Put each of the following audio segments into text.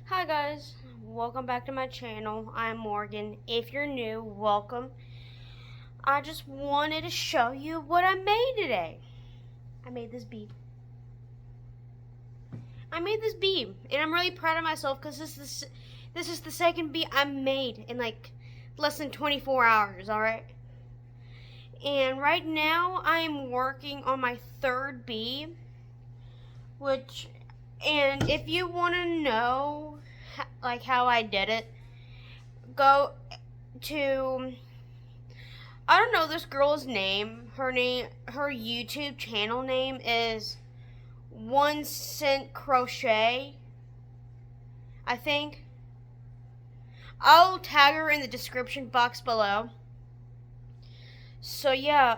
Hi guys, welcome back to my channel. I'm Morgan. If you're new, welcome. I just wanted to show you what I made today. I made this bee. And I'm really proud of myself because this is the second bee I made in like less than 24 hours. All right. And right now I'm working on my third bee, which, and if you want to know like how I did it, go to, I don't know this girl's name. Her YouTube channel name is 1 Cent Crochet, I think. I'll tag her in the description box below. So yeah,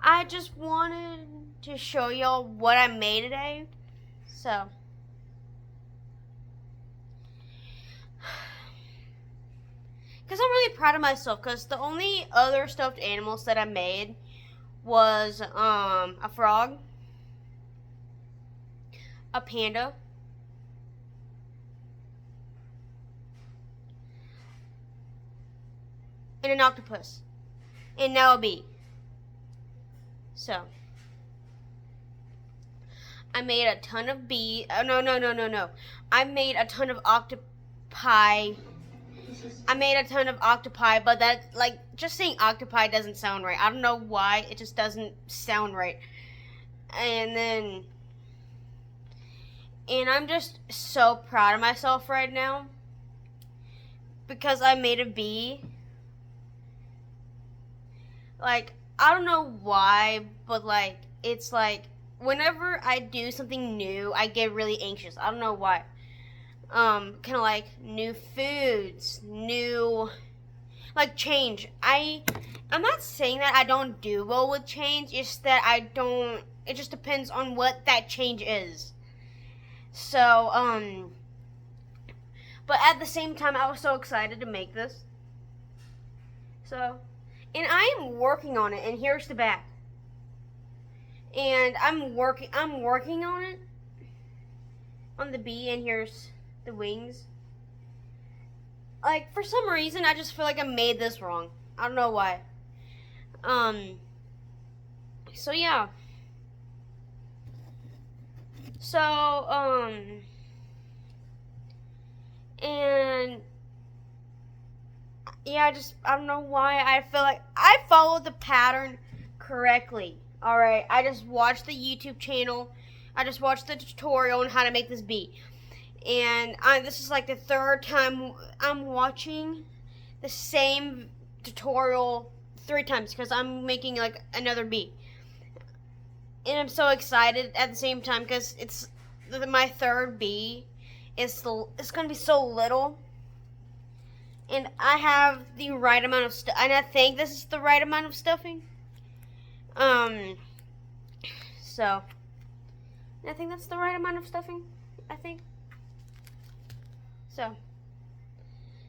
I just wanted to show y'all what I made today. So, because I'm really proud of myself, because the only other stuffed animals that I made was a frog, a panda, and an octopus, and now a bee. So I made a ton of bee. Oh, no. I made a ton of octopi. I made a ton of octopi, but that, like, just saying octopi doesn't sound right. I don't know why. It just doesn't sound right. And I'm just so proud of myself right now because I made a bee. Like, I don't know why, but like, it's like whenever I do something new, I get really anxious. I don't know why. Kind of like new foods, new, like, change. I'm not saying that I don't do well with change. It's that I don't. It just depends on what that change is. So but at the same time, I was so excited to make this. So, and I am working on it. And here's the back. And I'm working on it, on the bee, and here's the wings. Like, for some reason, I just feel like I made this wrong. I don't know why. Um. So yeah. So and yeah, I don't know why I feel like I followed the pattern correctly. All right, I just watched the YouTube channel. I just watched the tutorial on how to make this bee, and this is like the third time I'm watching the same tutorial 3 times because I'm making like another bee, and I'm so excited at the same time because it's my third bee. It's gonna be so little, and I have the right amount of stuff, and I think this is the right amount of stuffing. Um, so I think that's the right amount of stuffing. I think so.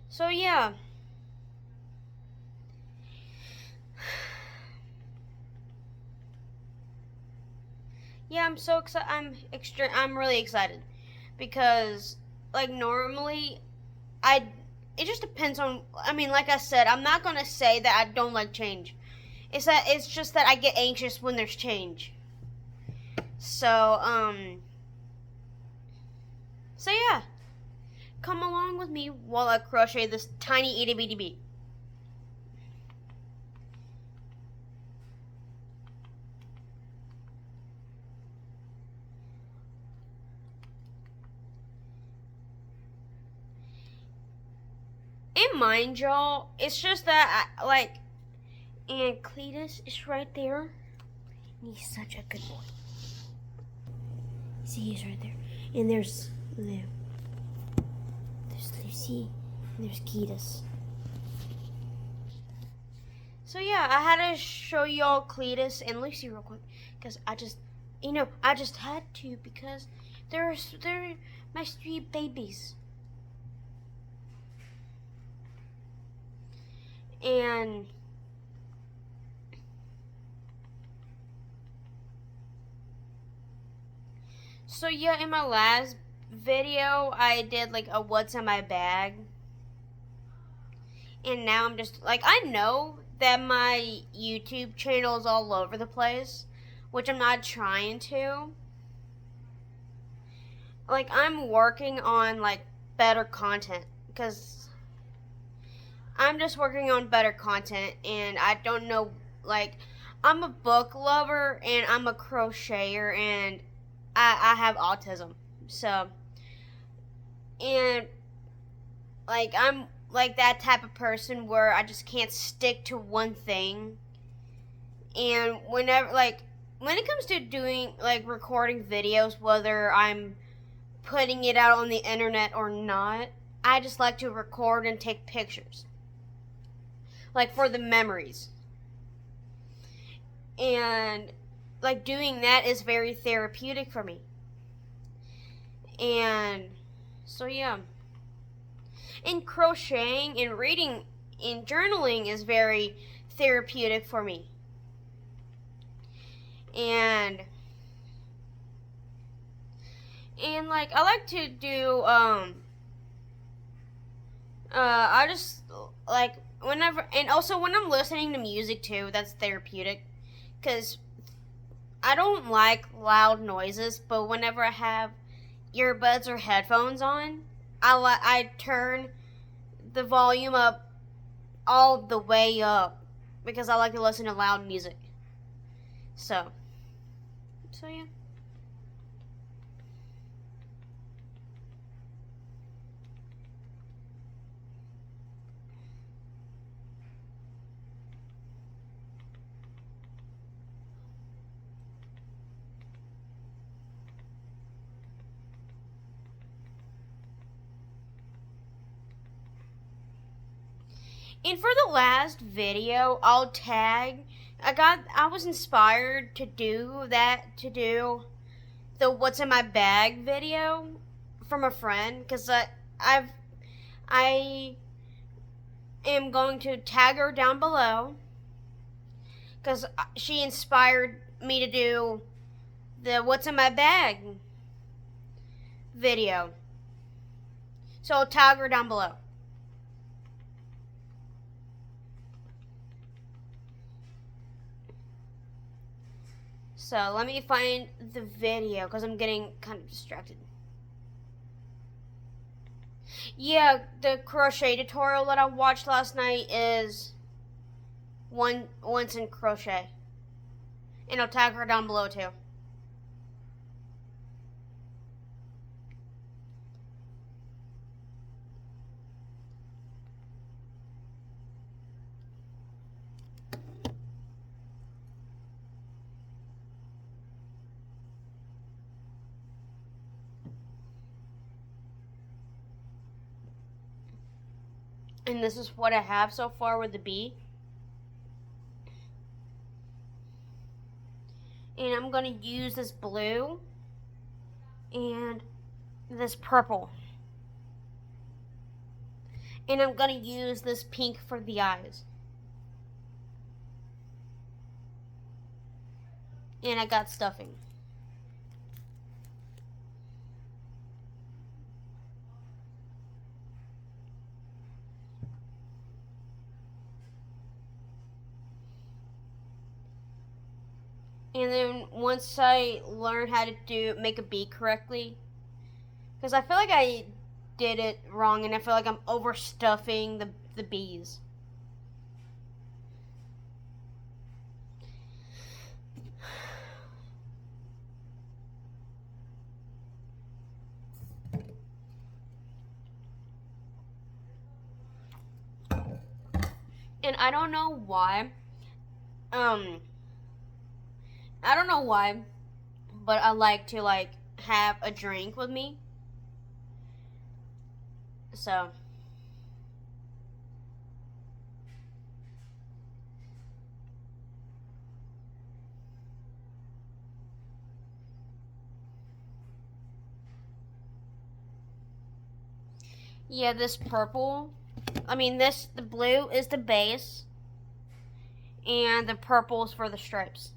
So yeah. Yeah, I'm so excited. I'm really excited because, like, normally I. It just depends on. I mean, like I said, I'm not gonna say that I don't like change. It's just that I get anxious when there's change. So So yeah, come along with me while I crochet this tiny itty bitty bee. And mind y'all, it's just that and Cletus is right there. And he's such a good boy. See, he's right there. And there's Lucy, and there's Cletus. So yeah, I had to show y'all Cletus and Lucy real quick because I just had to because they're my sweet babies. And So yeah, in my last video, I did like a what's in my bag. And now I'm just like, I know that my YouTube channel is all over the place, which I'm not trying to. Like, I'm working on like better content because I'm just working on better content, and I don't know, like, I'm a book lover and I'm a crocheter, and I have autism. So, and like, I'm like that type of person where I just can't stick to one thing. And whenever, like, when it comes to doing, like, recording videos, whether I'm putting it out on the internet or not, I just like to record and take pictures. Like, for the memories. And, like, doing that is very therapeutic for me. And, so yeah. And crocheting and reading and journaling is very therapeutic for me. And like, I like to do I just like whenever, and also when I'm listening to music too, that's therapeutic because I don't like loud noises, but whenever I have earbuds or headphones on, I turn the volume up all the way up because I like to listen to loud music. So yeah. And for the last video, I'll tag. I was inspired to do the what's in my bag video from a friend because I am going to tag her down below because she inspired me to do the what's in my bag video. So I'll tag her down below. So let me find the video because I'm getting kind of distracted. Yeah, the crochet tutorial that I watched last night is once in crochet. And I'll tag her down below too. And this is what I have so far with the bee. And I'm going to use this blue and this purple. And I'm going to use this pink for the eyes. And I got stuffing. And then once I learn how to make a bee correctly, because I feel like I did it wrong and I feel like I'm overstuffing the bees. And I don't know why. I don't know why, but I like to have a drink with me. So yeah, this purple, the blue is the base, and the purple is for the stripes.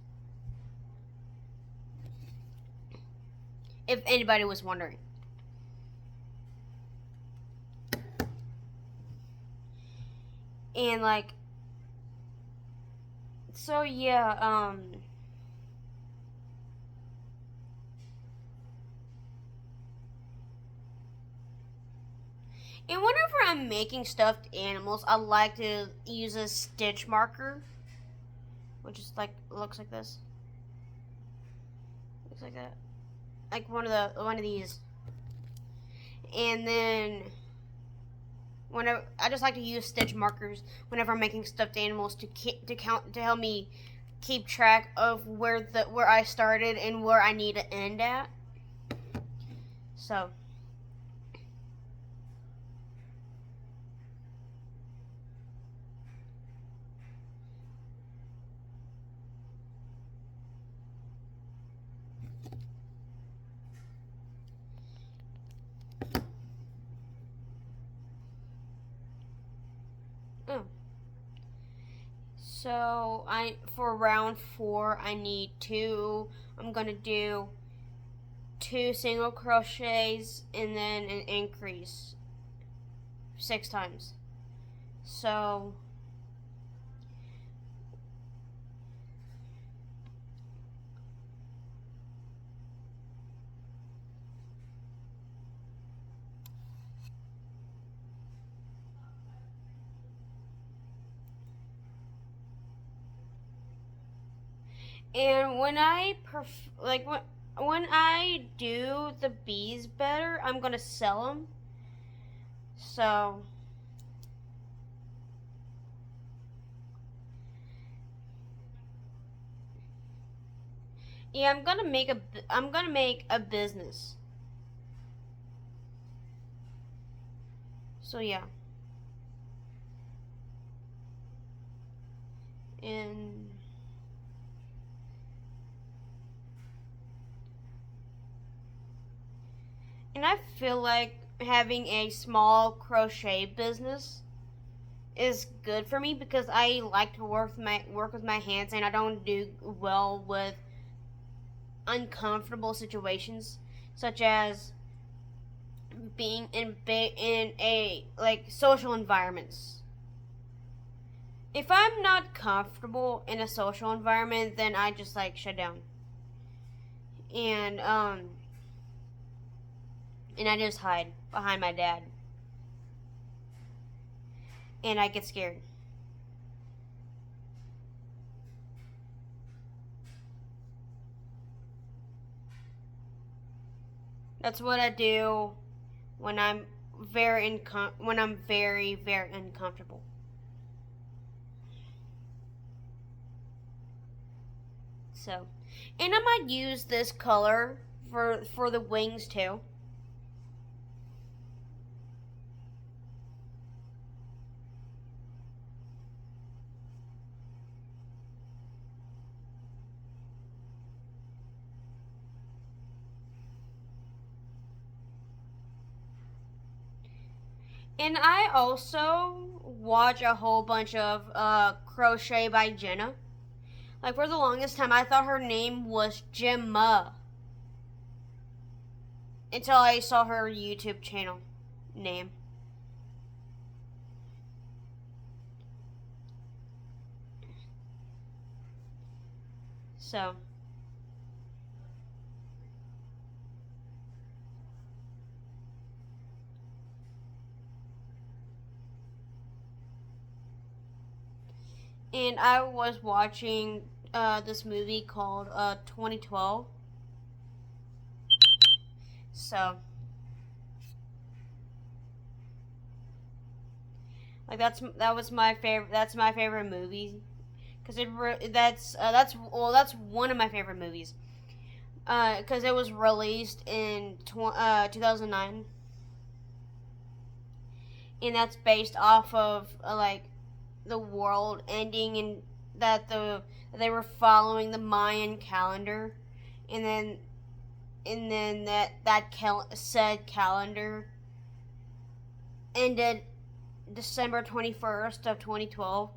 if anybody was wondering. And like, so yeah, and whenever I'm making stuffed animals, I like to use a stitch marker, which is like, looks like this. Looks like that. Like one of these. And then whenever I just like to use stitch markers whenever I'm making stuffed animals to help me keep track of where I started and where I need to end at. So oh. So for round 4 I need two. I'm gonna do 2 single crochets and then an increase 6 times. So and when when I do the bees better, I'm gonna sell them. So yeah, I'm gonna make a business. So yeah, and I feel like having a small crochet business is good for me because I like to work with my hands, and I don't do well with uncomfortable situations such as being in a like social environments. If I'm not comfortable in a social environment, then I just like shut down. And and I just hide behind my dad. And I get scared. That's what I do when I'm when I'm very uncomfortable. So, and I might use this color for the wings too. And I also watch a whole bunch of crochet by Jenna. Like for the longest time, I thought her name was Gemma until I saw her YouTube channel name. So, and I was watching this movie called 2012. So, like that was my favorite. That's my favorite movie because that's one of my favorite movies. Because it was released in 2009, and that's based off of like the world ending and they were following the Mayan calendar, and then said calendar ended December 21st of 2012.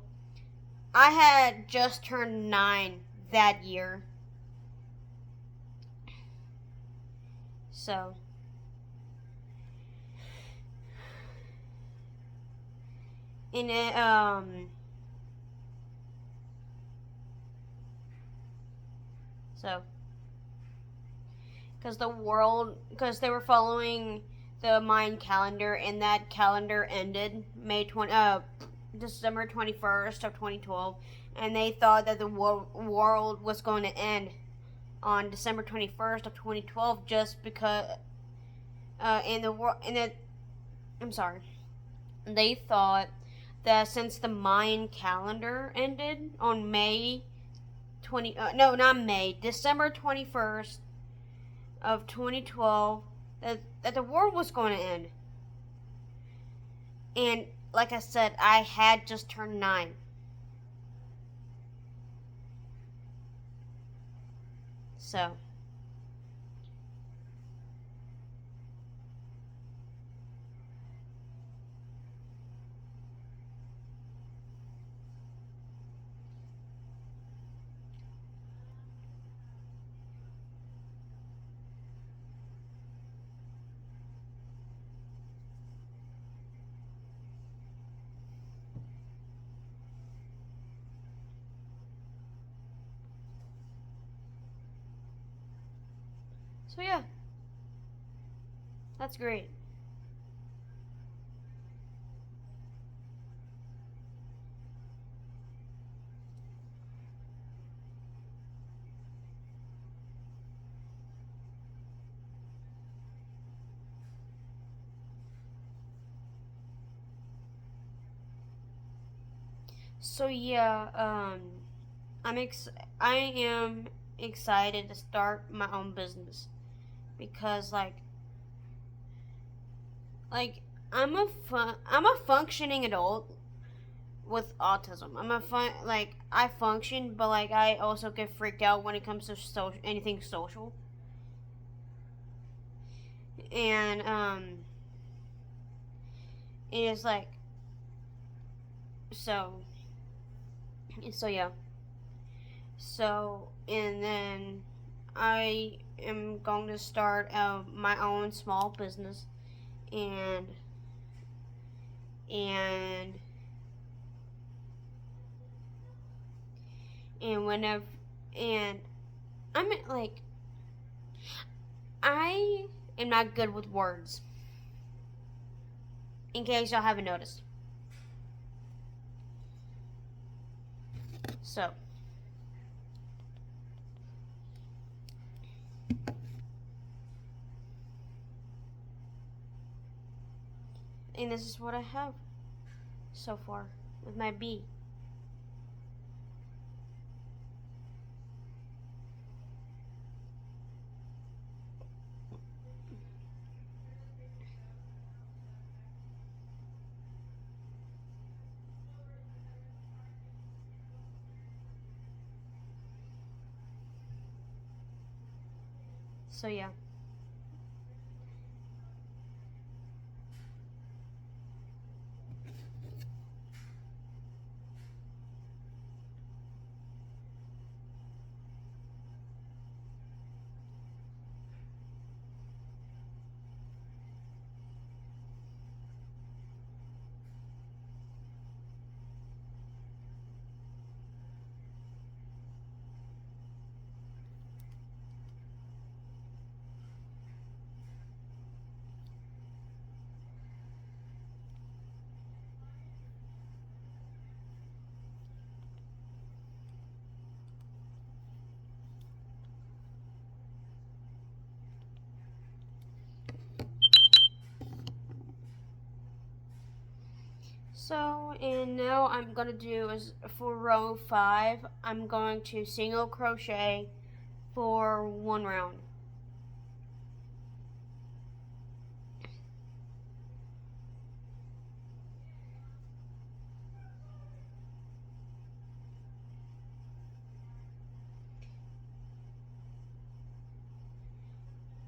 I had just turned 9 that year. So, in it, so, because they were following the Mayan calendar, and that calendar ended December 21st of 2012, and they thought that the world was going to end on December 21st of 2012 just because, in the world, in the, I'm sorry, they thought that since the Mayan calendar ended on December 21st of 2012, that the world was going to end. And like I said, I had just turned 9. So, so yeah, that's great. So yeah, I am excited to start my own business because like I'm a functioning adult with autism. I function, but like I also get freaked out when it comes to anything social. And it is like so so yeah. So and then I am going to start my own small business, and and and whenever and I'm like I am not good with words. In case y'all haven't noticed. So, and this is what I have so far with my bee. So yeah. So, and now I'm gonna do is for row 5, I'm going to single crochet for 1 round.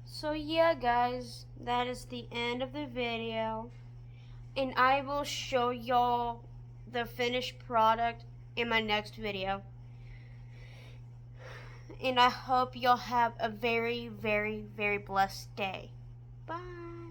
So yeah, guys, that is the end of the video, and I will show y'all the finished product in my next video. And I hope you'll have a very, very, very blessed day. Bye.